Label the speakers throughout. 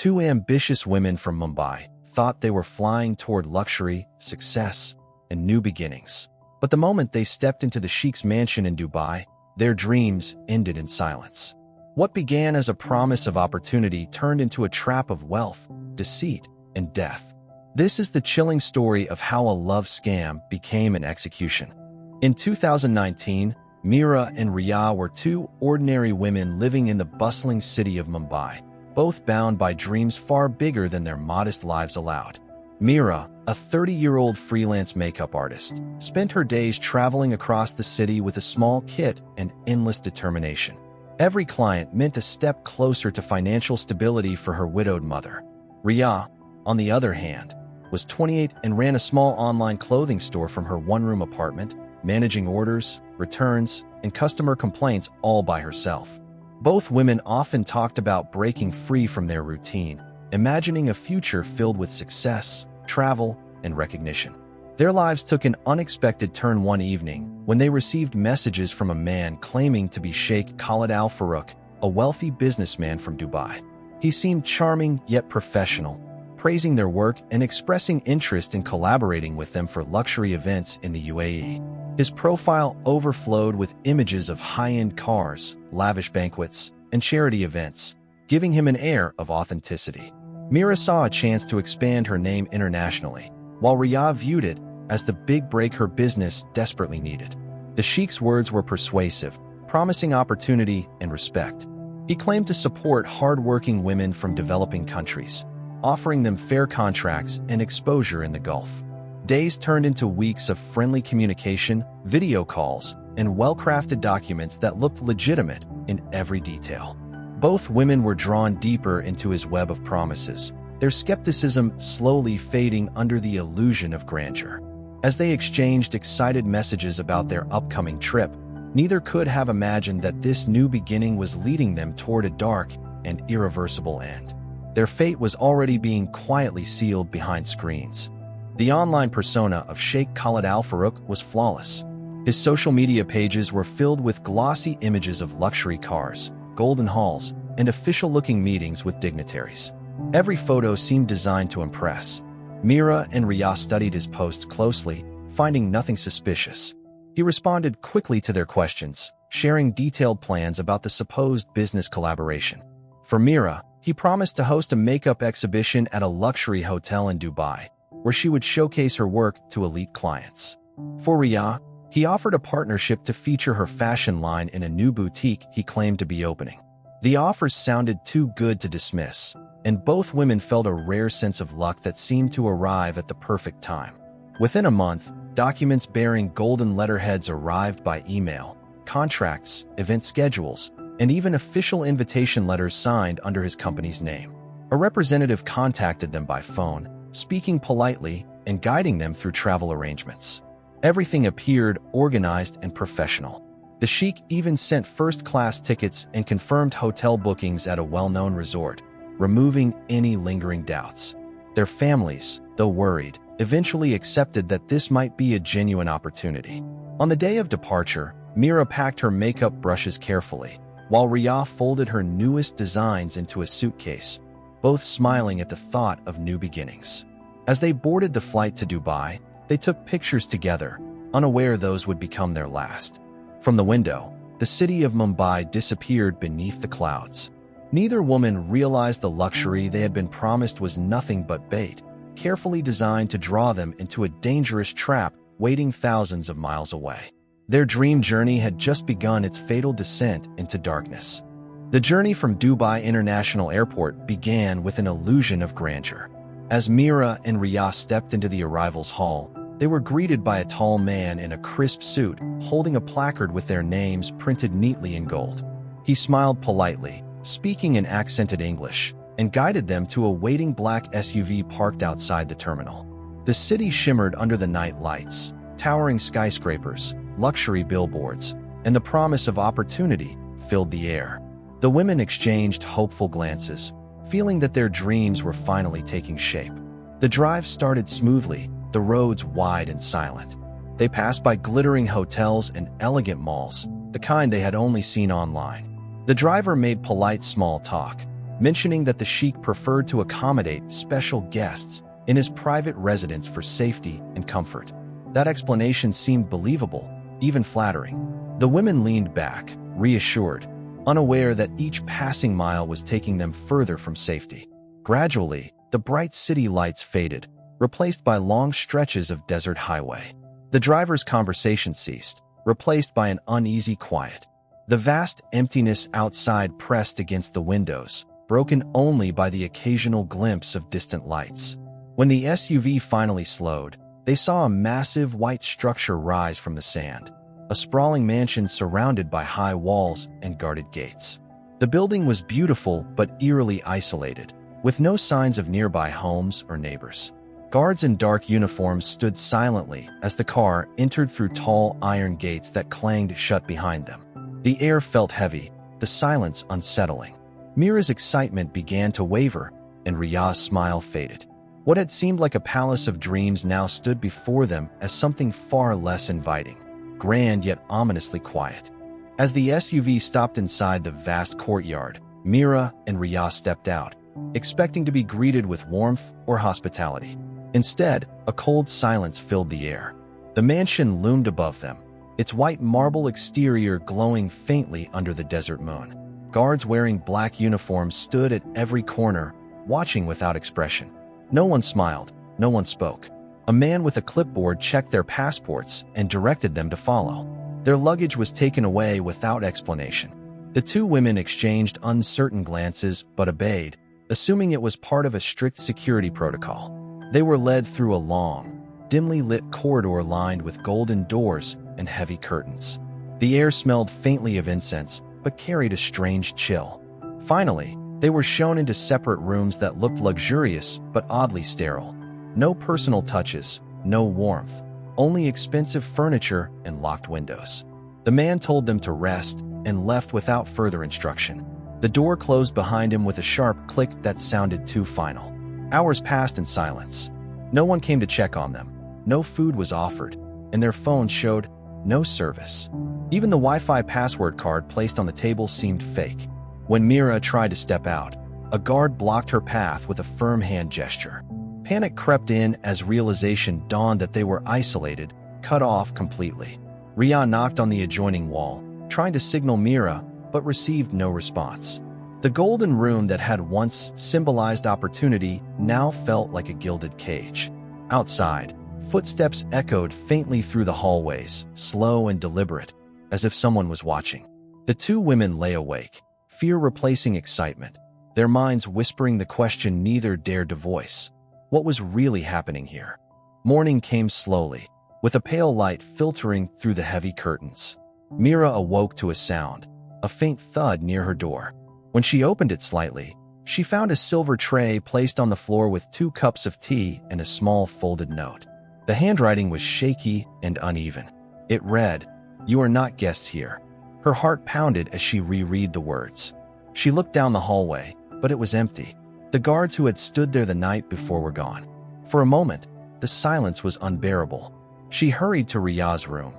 Speaker 1: Two ambitious women from Mumbai thought they were flying toward luxury, success, and new beginnings. But the moment they stepped into the Sheikh's mansion in Dubai, their dreams ended in silence. What began as a promise of opportunity turned into a trap of wealth, deceit, and death. This is the chilling story of how a love scam became an execution. In 2019, Meera and Riya were two ordinary women living in the bustling city of Mumbai, both bound by dreams far bigger than their modest lives allowed. Meera, a 30-year-old freelance makeup artist, spent her days traveling across the city with a small kit and endless determination. Every client meant a step closer to financial stability for her widowed mother. Riya, on the other hand, was 28 and ran a small online clothing store from her one-room apartment, managing orders, returns, and customer complaints all by herself. Both women often talked about breaking free from their routine, imagining a future filled with success, travel, and recognition. Their lives took an unexpected turn one evening when they received messages from a man claiming to be Sheikh Khalid Al Farouk, a wealthy businessman from Dubai. He seemed charming yet professional, praising their work and expressing interest in collaborating with them for luxury events in the UAE. His profile overflowed with images of high-end cars, lavish banquets, and charity events, giving him an air of authenticity. Meera saw a chance to expand her name internationally, while Riya viewed it as the big break her business desperately needed. The Sheikh's words were persuasive, promising opportunity and respect. He claimed to support hard-working women from developing countries, offering them fair contracts and exposure in the Gulf. Days turned into weeks of friendly communication, video calls, and well-crafted documents that looked legitimate in every detail. Both women were drawn deeper into his web of promises, their skepticism slowly fading under the illusion of grandeur. As they exchanged excited messages about their upcoming trip, neither could have imagined that this new beginning was leading them toward a dark and irreversible end. Their fate was already being quietly sealed behind screens. The online persona of Sheikh Khalid Al Farouk was flawless. His social media pages were filled with glossy images of luxury cars, golden halls, and official-looking meetings with dignitaries. Every photo seemed designed to impress. Meera and Riya studied his posts closely, finding nothing suspicious. He responded quickly to their questions, sharing detailed plans about the supposed business collaboration. For Meera, he promised to host a makeup exhibition at a luxury hotel in Dubai, where she would showcase her work to elite clients. For Riya, he offered a partnership to feature her fashion line in a new boutique he claimed to be opening. The offers sounded too good to dismiss, and both women felt a rare sense of luck that seemed to arrive at the perfect time. Within a month, documents bearing golden letterheads arrived by email, contracts, event schedules, and even official invitation letters signed under his company's name. A representative contacted them by phone, speaking politely and guiding them through travel arrangements. Everything appeared organized and professional. The Sheikh even sent first-class tickets and confirmed hotel bookings at a well-known resort, removing any lingering doubts. Their families, though worried, eventually accepted that this might be a genuine opportunity. On the day of departure, Meera packed her makeup brushes carefully, while Riya folded her newest designs into a suitcase, both smiling at the thought of new beginnings. As they boarded the flight to Dubai, they took pictures together, unaware those would become their last. From the window, the city of Mumbai disappeared beneath the clouds. Neither woman realized the luxury they had been promised was nothing but bait, carefully designed to draw them into a dangerous trap waiting thousands of miles away. Their dream journey had just begun its fatal descent into darkness. The journey from Dubai International Airport began with an illusion of grandeur. As Meera and Riya stepped into the arrivals hall, they were greeted by a tall man in a crisp suit, holding a placard with their names printed neatly in gold. He smiled politely, speaking in accented English, and guided them to a waiting black SUV parked outside the terminal. The city shimmered under the night lights, towering skyscrapers, luxury billboards, and the promise of opportunity filled the air. The women exchanged hopeful glances, feeling that their dreams were finally taking shape. The drive started smoothly, the roads wide and silent. They passed by glittering hotels and elegant malls, the kind they had only seen online. The driver made polite small talk, mentioning that the sheik preferred to accommodate special guests in his private residence for safety and comfort. That explanation seemed believable, even flattering. The women leaned back, reassured, unaware that each passing mile was taking them further from safety. Gradually, the bright city lights faded, replaced by long stretches of desert highway. The driver's conversation ceased, replaced by an uneasy quiet. The vast emptiness outside pressed against the windows, broken only by the occasional glimpse of distant lights. When the SUV finally slowed, they saw a massive white structure rise from the sand, a sprawling mansion surrounded by high walls and guarded gates. The building was beautiful but eerily isolated, with no signs of nearby homes or neighbors. Guards in dark uniforms stood silently as the car entered through tall iron gates that clanged shut behind them. The air felt heavy, the silence unsettling. Mira's excitement began to waver, and Riyadh's smile faded. What had seemed like a palace of dreams now stood before them as something far less inviting, grand yet ominously quiet. As the SUV stopped inside the vast courtyard, Mira and Riyadh stepped out, expecting to be greeted with warmth or hospitality. Instead, a cold silence filled the air. The mansion loomed above them, its white marble exterior glowing faintly under the desert moon. Guards wearing black uniforms stood at every corner, watching without expression. No one smiled, no one spoke. A man with a clipboard checked their passports and directed them to follow. Their luggage was taken away without explanation. The two women exchanged uncertain glances but obeyed, assuming it was part of a strict security protocol. They were led through a long, dimly lit corridor lined with golden doors and heavy curtains. The air smelled faintly of incense, but carried a strange chill. Finally, they were shown into separate rooms that looked luxurious but oddly sterile. No personal touches, no warmth, only expensive furniture and locked windows. The man told them to rest and left without further instruction. The door closed behind him with a sharp click that sounded too final. Hours passed in silence. No one came to check on them. No food was offered, and their phones showed no service. Even the Wi-Fi password card placed on the table seemed fake. When Mira tried to step out, a guard blocked her path with a firm hand gesture. Panic crept in as realization dawned that they were isolated, cut off completely. Riyadh knocked on the adjoining wall, trying to signal Mira, but received no response. The golden room that had once symbolized opportunity now felt like a gilded cage. Outside, footsteps echoed faintly through the hallways, slow and deliberate, as if someone was watching. The two women lay awake, fear replacing excitement, their minds whispering the question neither dared to voice. What was really happening here? Morning came slowly, with a pale light filtering through the heavy curtains. Mira awoke to a sound, a faint thud near her door. When she opened it slightly, she found a silver tray placed on the floor with 2 cups of tea and a small folded note. The handwriting was shaky and uneven. It read, "You are not guests here." Her heart pounded as she reread the words. She looked down the hallway, but it was empty. The guards who had stood there the night before were gone. For a moment, the silence was unbearable. She hurried to Riyadh's room,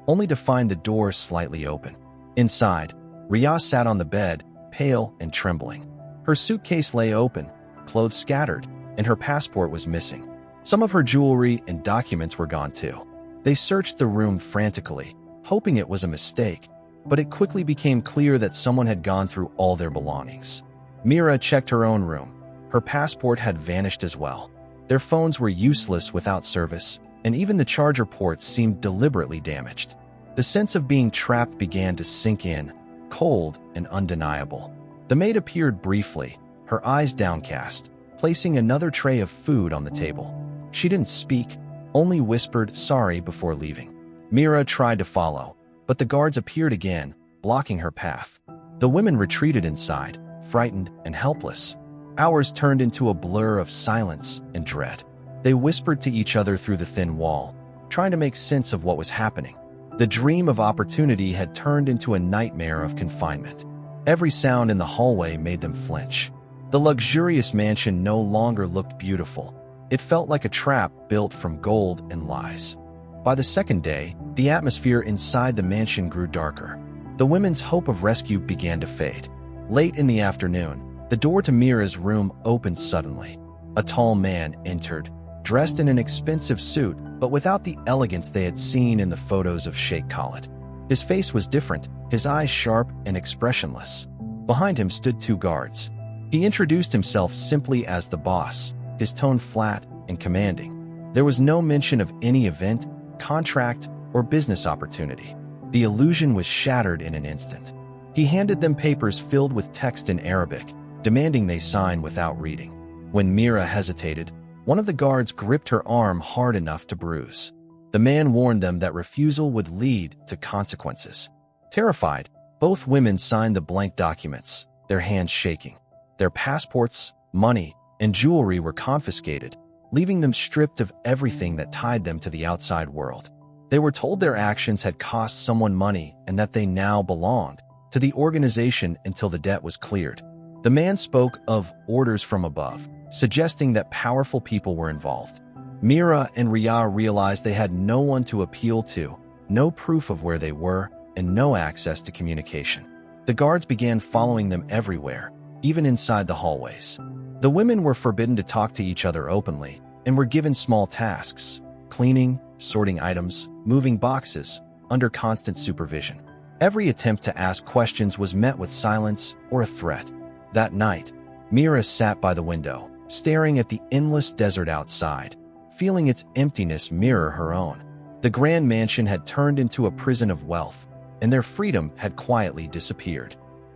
Speaker 1: only to find the door slightly open. Inside, Riyadh sat on the bed, pale and trembling. Her suitcase lay open, clothes scattered, and her passport was missing. Some of her jewelry and documents were gone too. They searched the room frantically, hoping it was a mistake, but it quickly became clear that someone had gone through all their belongings. Mira checked her own room. Her passport had vanished as well. Their phones were useless without service, and even the charger ports seemed deliberately damaged. The sense of being trapped began to sink in, cold and undeniable. The maid appeared briefly, her eyes downcast, placing another tray of food on the table. She didn't speak, only whispered sorry before leaving. Mira tried to follow, but the guards appeared again, blocking her path. The women retreated inside, frightened and helpless. Hours turned into a blur of silence and dread. They whispered to each other through the thin wall, trying to make sense of what was happening. The dream of opportunity had turned into a nightmare of confinement. Every sound in the hallway made them flinch. The luxurious mansion no longer looked beautiful. It felt like a trap built from gold and lies. By the second day, the atmosphere inside the mansion grew darker. The women's hope of rescue began to fade. Late in the afternoon, The door to Mira's room opened suddenly. A tall man entered, dressed in an expensive suit, but without the elegance they had seen in the photos of Sheikh Khalid. His face was different, his eyes sharp and expressionless. Behind him stood two guards. He introduced himself simply as the boss, his tone flat and commanding. There was no mention of any event, contract, or business opportunity. The illusion was shattered in an instant. He handed them papers filled with text in Arabic, demanding they sign without reading. When Mira hesitated, one of the guards gripped her arm hard enough to bruise. The man warned them that refusal would lead to consequences. Terrified, both women signed the blank documents, their hands shaking. Their passports, money, and jewelry were confiscated, leaving them stripped of everything that tied them to the outside world. They were told their actions had cost someone money and that they now belonged to the organization until the debt was cleared. The man spoke of orders from above, suggesting that powerful people were involved. Mira and Riyah realized they had no one to appeal to, no proof of where they were, and no access to communication. The guards began following them everywhere, even inside the hallways. The women were forbidden to talk to each other openly and were given small tasks: cleaning, sorting items, moving boxes, under constant supervision. Every attempt to ask questions was met with silence or a threat. That night, Mira sat by the window, staring at the endless desert outside, feeling its emptiness mirror her own. The grand mansion had turned into a prison of wealth, and their freedom had quietly disappeared.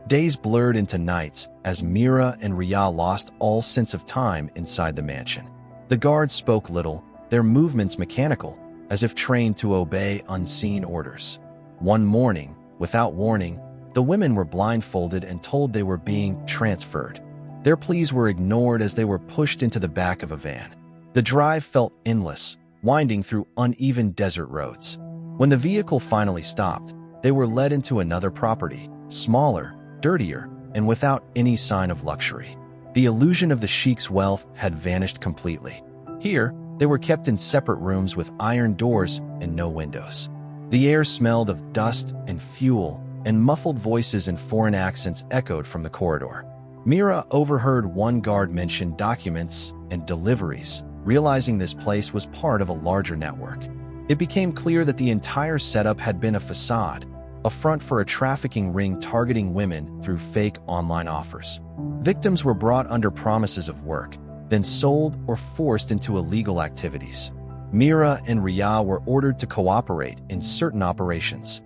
Speaker 1: Days blurred into nights as Mira and Riyah lost all sense of time inside the mansion. The guards spoke little, their movements mechanical, as if trained to obey unseen orders. One morning, without warning, the women were blindfolded and told they were being transferred. Their pleas were ignored as they were pushed into the back of a van. The drive felt endless, winding through uneven desert roads. When the vehicle finally stopped, they were led into another property, smaller, dirtier, and without any sign of luxury. The illusion of the Sheikh's wealth had vanished completely. Here, they were kept in separate rooms with iron doors and no windows. The air smelled of dust and fuel, and muffled voices in foreign accents echoed from the corridor. Mira overheard one guard mention documents and deliveries, realizing this place was part of a larger network. It became clear that the entire setup had been a facade, a front for a trafficking ring targeting women through fake online offers. Victims were brought under promises of work, then sold or forced into illegal activities. Mira and Riyah were ordered to cooperate in certain operations.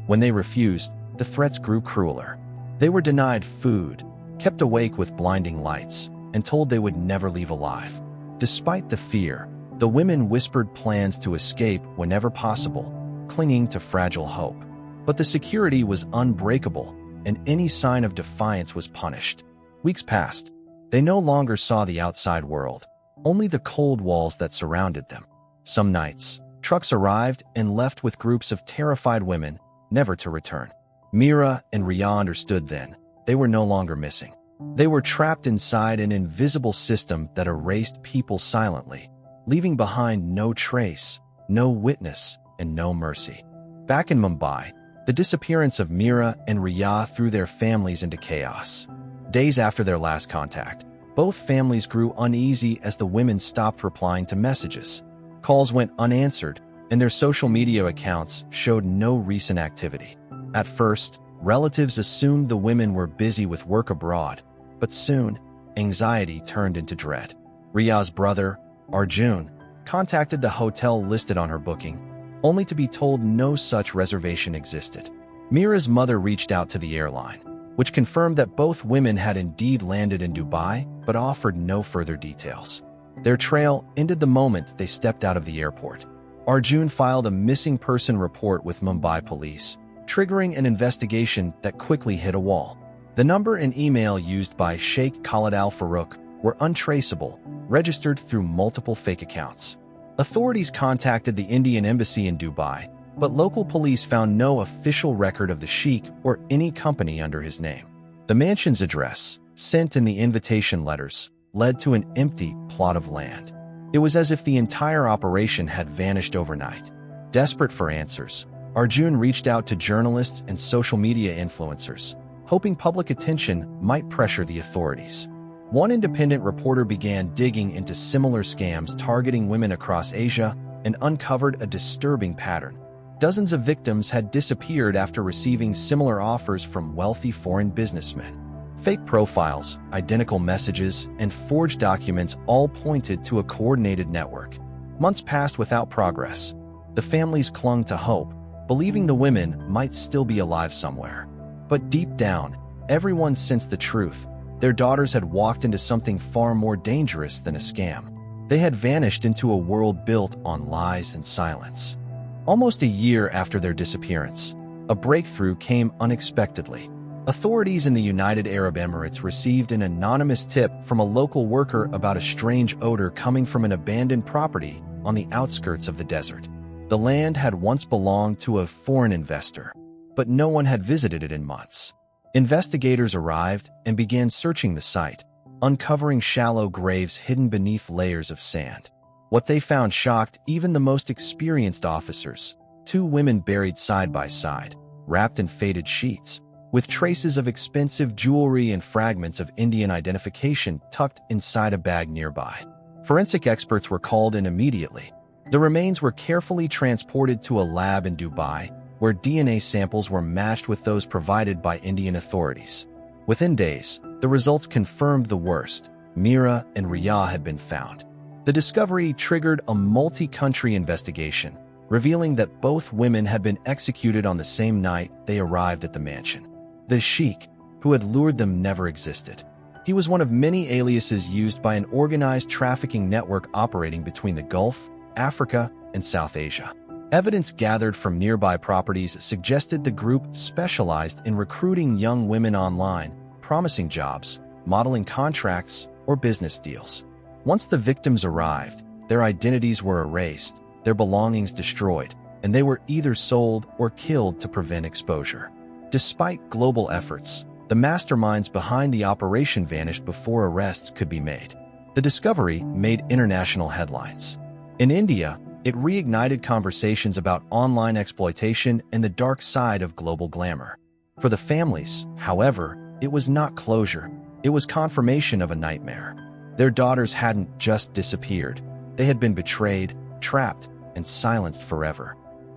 Speaker 1: When they refused, the threats grew crueler. They were denied food, kept awake with blinding lights, and told they would never leave alive. Despite the fear, the women whispered plans to escape whenever possible, clinging to fragile hope. But the security was unbreakable, and any sign of defiance was punished. Weeks passed. They no longer saw the outside world, only the cold walls that surrounded them. Some nights, trucks arrived and left with groups of terrified women, never to return. Mira and Riyah understood then. They were no longer missing. They were trapped inside an invisible system that erased people silently, leaving behind no trace, no witness, and no mercy. Back in Mumbai, the disappearance of Mira and Riyah threw their families into chaos. Days after their last contact, both families grew uneasy as the women stopped replying to messages. Calls went unanswered, and their social media accounts showed no recent activity. At first, relatives assumed the women were busy with work abroad, but soon, anxiety turned into dread. Riyah's brother, Arjun, contacted the hotel listed on her booking, only to be told no such reservation existed. Mira's mother reached out to the airline, which confirmed that both women had indeed landed in Dubai, but offered no further details. Their trail ended the moment they stepped out of the airport. Arjun filed a missing person report with Mumbai police, triggering an investigation that quickly hit a wall. The number and email used by Sheikh Khalid Al Farouk were untraceable, registered through multiple fake accounts. Authorities contacted the Indian embassy in Dubai, but local police found no official record of the Sheikh or any company under his name. The mansion's address, sent in the invitation letters, led to an empty plot of land. It was as if the entire operation had vanished overnight. Desperate for answers, Arjun reached out to journalists and social media influencers, hoping public attention might pressure the authorities. One independent reporter began digging into similar scams targeting women across Asia and uncovered a disturbing pattern. Dozens of victims had disappeared after receiving similar offers from wealthy foreign businessmen. Fake profiles, identical messages, and forged documents all pointed to a coordinated network. Months passed without progress. The families clung to hope, believing the women might still be alive somewhere. But deep down, everyone sensed the truth. Their daughters had walked into something far more dangerous than a scam. They had vanished into a world built on lies and silence. Almost a year after their disappearance, a breakthrough came unexpectedly. Authorities in the United Arab Emirates received an anonymous tip from a local worker about a strange odor coming from an abandoned property on the outskirts of the desert. The land had once belonged to a foreign investor, but no one had visited it in months. Investigators arrived and began searching the site, uncovering shallow graves hidden beneath layers of sand. What they found shocked even the most experienced officers: 2 women buried side by side, wrapped in faded sheets, with traces of expensive jewelry and fragments of Indian identification tucked inside a bag nearby. Forensic experts were called in immediately. The remains were carefully transported to a lab in Dubai, where DNA samples were matched with those provided by Indian authorities. Within days, the results confirmed the worst. Mira and Riyah had been found. The discovery triggered a multi-country investigation, revealing that both women had been executed on the same night they arrived at the mansion. The Sheikh, who had lured them, never existed. He was one of many aliases used by an organized trafficking network operating between the Gulf, Africa, and South Asia. Evidence gathered from nearby properties suggested the group specialized in recruiting young women online, promising jobs, modeling contracts, or business deals. Once the victims arrived, their identities were erased, their belongings destroyed, and they were either sold or killed to prevent exposure. Despite global efforts, the masterminds behind the operation vanished before arrests could be made. The discovery made international headlines. In India, it reignited conversations about online exploitation and the dark side of global glamour. For the families, however, it was not closure. It was confirmation of a nightmare. Their daughters hadn't just disappeared. They had been betrayed, trapped, and silenced forever.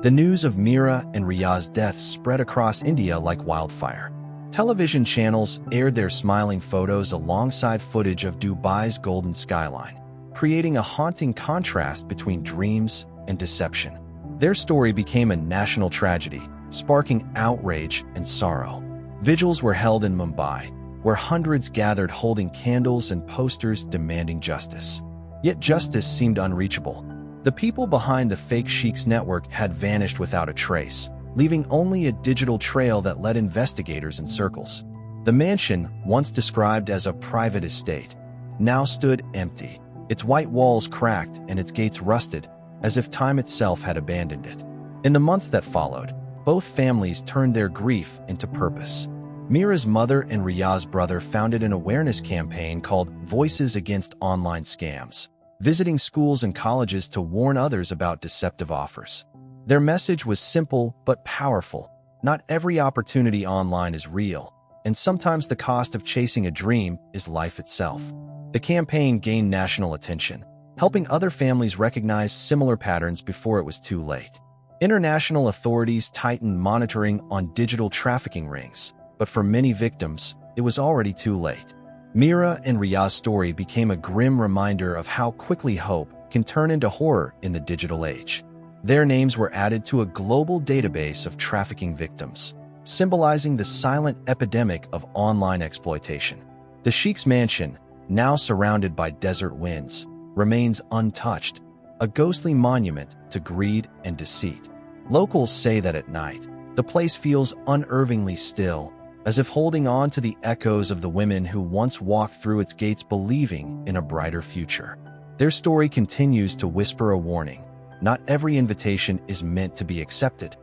Speaker 1: The news of Mira and Riyah's deaths spread across India like wildfire. Television channels aired their smiling photos alongside footage of Dubai's golden skyline, creating a haunting contrast between dreams and deception. Their story became a national tragedy, sparking outrage and sorrow. Vigils were held in Mumbai, where hundreds gathered holding candles and posters demanding justice. Yet justice seemed unreachable. The people behind the fake Sheikh'S network had vanished without a trace, leaving only a digital trail that led investigators in circles. The mansion, once described as a private estate, now stood empty, its white walls cracked and its gates rusted, as if time itself had abandoned it. In the months that followed, both families turned their grief into purpose. Mira's mother and Riyah's brother founded an awareness campaign called Voices Against Online Scams, visiting schools and colleges to warn others about deceptive offers. Their message was simple but powerful. Not every opportunity online is real, and sometimes the cost of chasing a dream is life itself. The campaign gained national attention, helping other families recognize similar patterns before it was too late. International authorities tightened monitoring on digital trafficking rings, but for many victims, it was already too late. Mira and Riyah's story became a grim reminder of how quickly hope can turn into horror in the digital age. Their names were added to a global database of trafficking victims, symbolizing the silent epidemic of online exploitation. The Sheikh's mansion, now surrounded by desert winds, remains untouched, a ghostly monument to greed and deceit. Locals say that at night, the place feels unnervingly still, as if holding on to the echoes of the women who once walked through its gates believing in a brighter future. Their story continues to whisper a warning. Not every invitation is meant to be accepted.